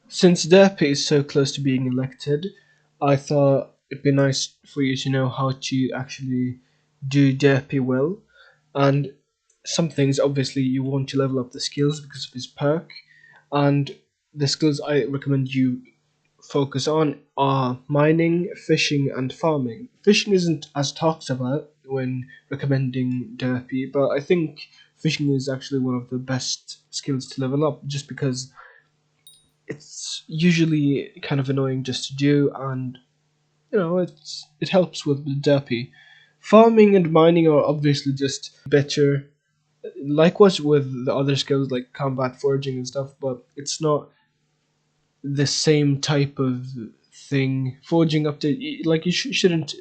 Since Derpy is so close to being elected, I thought it'd be nice for you to know how to actually do Derpy well. And some things, obviously, you want to level up the skills because of his perk. And the skills I recommend you focus on are mining, fishing, and farming. Fishing isn't as talked about when recommending Derpy, but I think fishing is actually one of the best skills to level up just because it's usually kind of annoying just to do, and it helps with the Derpy. Farming and mining are obviously just better. Likewise with the other skills like combat foraging and stuff, but it's not the same type of thing. Foraging update, like you shouldn't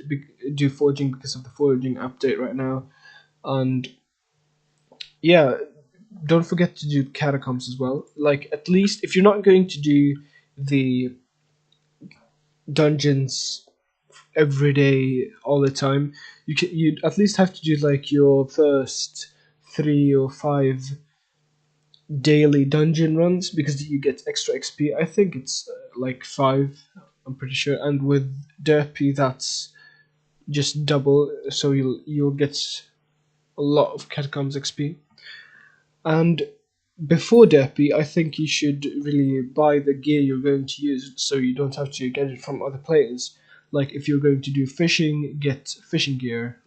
do foraging because of the foraging update right now, and yeah, don't forget to do catacombs as well. Like at least if you're not going to do the dungeons every day all the time, you at least have to do like your first 3 or 5 daily dungeon runs because you get extra XP. I think it's like 5, I'm pretty sure. And with Derpy, that's just double, so you'll get a lot of Catacombs XP. And before Derpy, I think you should really buy the gear you're going to use, so you don't have to get it from other players. Like if you're going to do fishing, get fishing gear.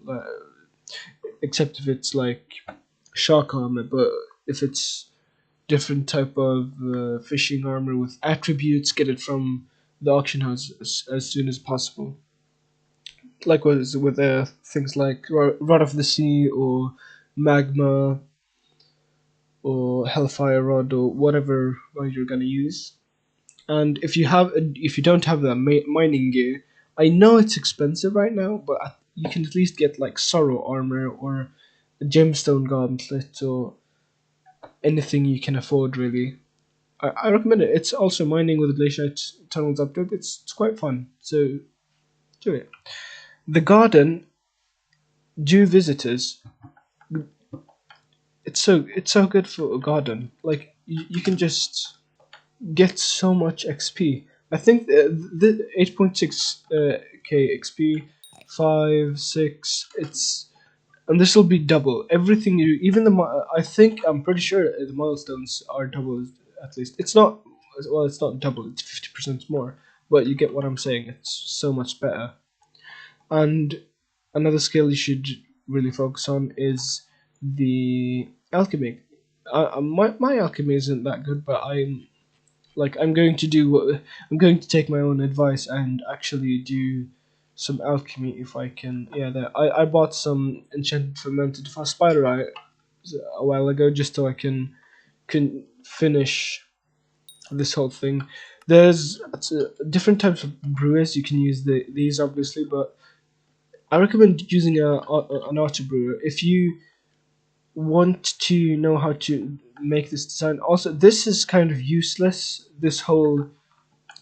Except if it's like shark armor, but if it's different type of fishing armor with attributes, get it from the auction house as soon as possible. Likewise with things like Rod of the Sea or Magma or Hellfire Rod or whatever rod you're gonna use. And if you don't have the mining gear, I know it's expensive right now, but you can at least get like Sorrow armor or a Gemstone Gauntlet or anything you can afford really. I recommend it. It's also mining with the Glaciate Tunnels update. It's quite fun, so do it. The garden, do visitors. It's so good for a garden. Like you can just get so much XP. I think the 8.6 k XP, 5, 6. And this will be double everything you. Even I think I'm pretty sure the milestones are double at least. It's not well. It's not double. It's 50% more. But you get what I'm saying. It's so much better. And another skill you should really focus on is the alchemy. My alchemy isn't that good, but I'm going to I'm going to take my own advice and actually do some alchemy if I can. Yeah, there. I bought some enchanted fermented fast spider eye a while ago just so I can finish this whole thing. There's different types of brewers you can use these obviously, but I recommend using an auto brewer if you want to know how to make this design. Also, this is kind of useless. This whole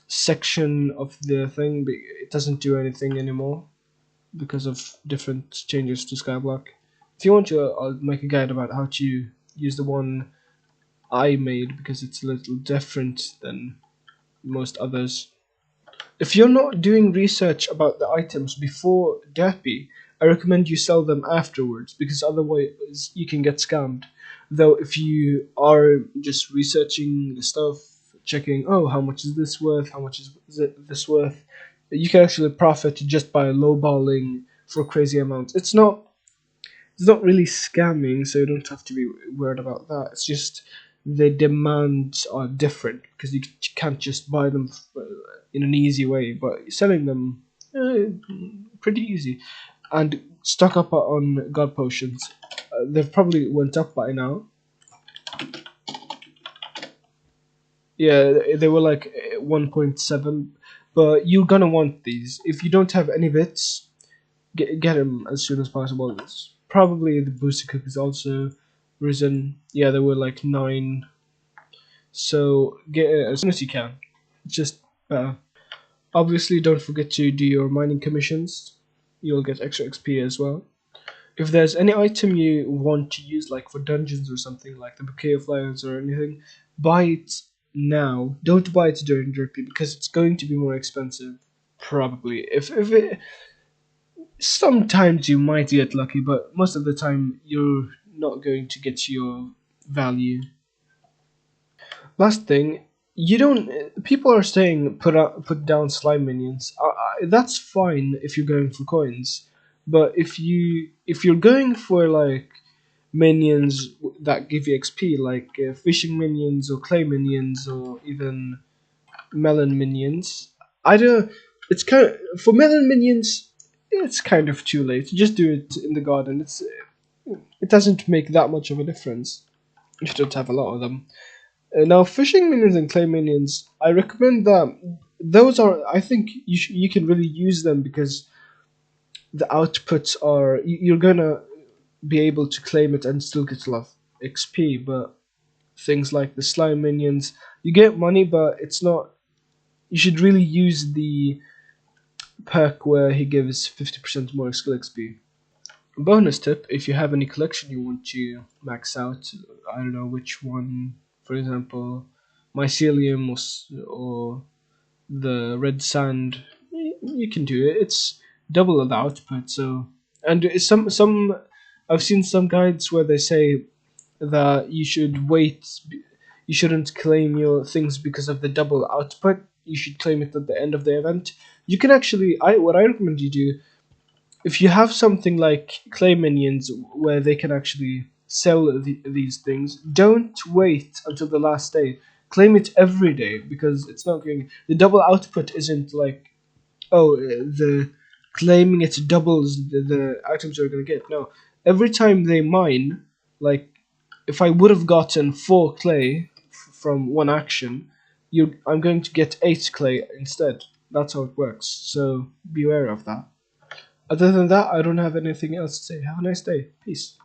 section of the thing, it doesn't do anything anymore because of different changes to Skyblock. If you want to, I'll make a guide about how to use the one I made because it's a little different than most others. If you're not doing research about the items before Derpy, I recommend you sell them afterwards because otherwise you can get scammed. Though if you are just researching the stuff, checking, oh, how much is this worth, how much is this worth, you can actually profit just by lowballing for crazy amounts. It's not really scamming, so you don't have to be worried about that. It's just the demands are different because you can't just buy them in an easy way, but selling them pretty easy. And stock up on god potions. They've probably went up by now. Yeah, they were like 1.7, but you're gonna want these. If you don't have any bits, get them as soon as possible. It's probably the booster cookies also risen. Yeah, they were like 9. So get it as soon as you can. It's just better. Obviously, don't forget to do your mining commissions. You'll get extra XP as well. If there's any item you want to use, like for dungeons or something, like the Bouquet of Lions or anything, buy it now, don't buy it during Derpy because it's going to be more expensive. Probably. If it, sometimes you might get lucky, but most of the time you're not going to get your value. Last thing, you don't. People are saying put down slime minions. That's fine if you're going for coins, but if you're going for like minions that give you XP, like fishing minions or clay minions or even melon minions, I don't. It's kind of, for melon minions. It's kind of too late. Just do it in the garden. It doesn't make that much of a difference if you don't have a lot of them. Now, fishing minions and clay minions, I recommend that. Those are, I think you can really use them because the outputs are you're gonna be able to claim it and still get a lot of XP. But things like the slime minions, you get money, but it's not. You should really use the perk where he gives 50% more skill XP. Bonus tip: if you have any collection you want to max out, I don't know which one, for example, mycelium or the red sand, you can do it. It's double the output. So, and some I've seen some guides where they say that you should wait. You shouldn't claim your things because of the double output. You should claim it at the end of the event. You can actually, what I recommend you do, if you have something like clay minions where they can actually sell these things, don't wait until the last day. Claim it every day because it's not going. The double output isn't like, oh, the claiming it doubles the items you're gonna get. No, every time they mine, like if I would have gotten 4 clay from one action, I'm going to get 8 clay instead. That's how it works. So beware of that. Other than that, I don't have anything else to say. Have a nice day. Peace.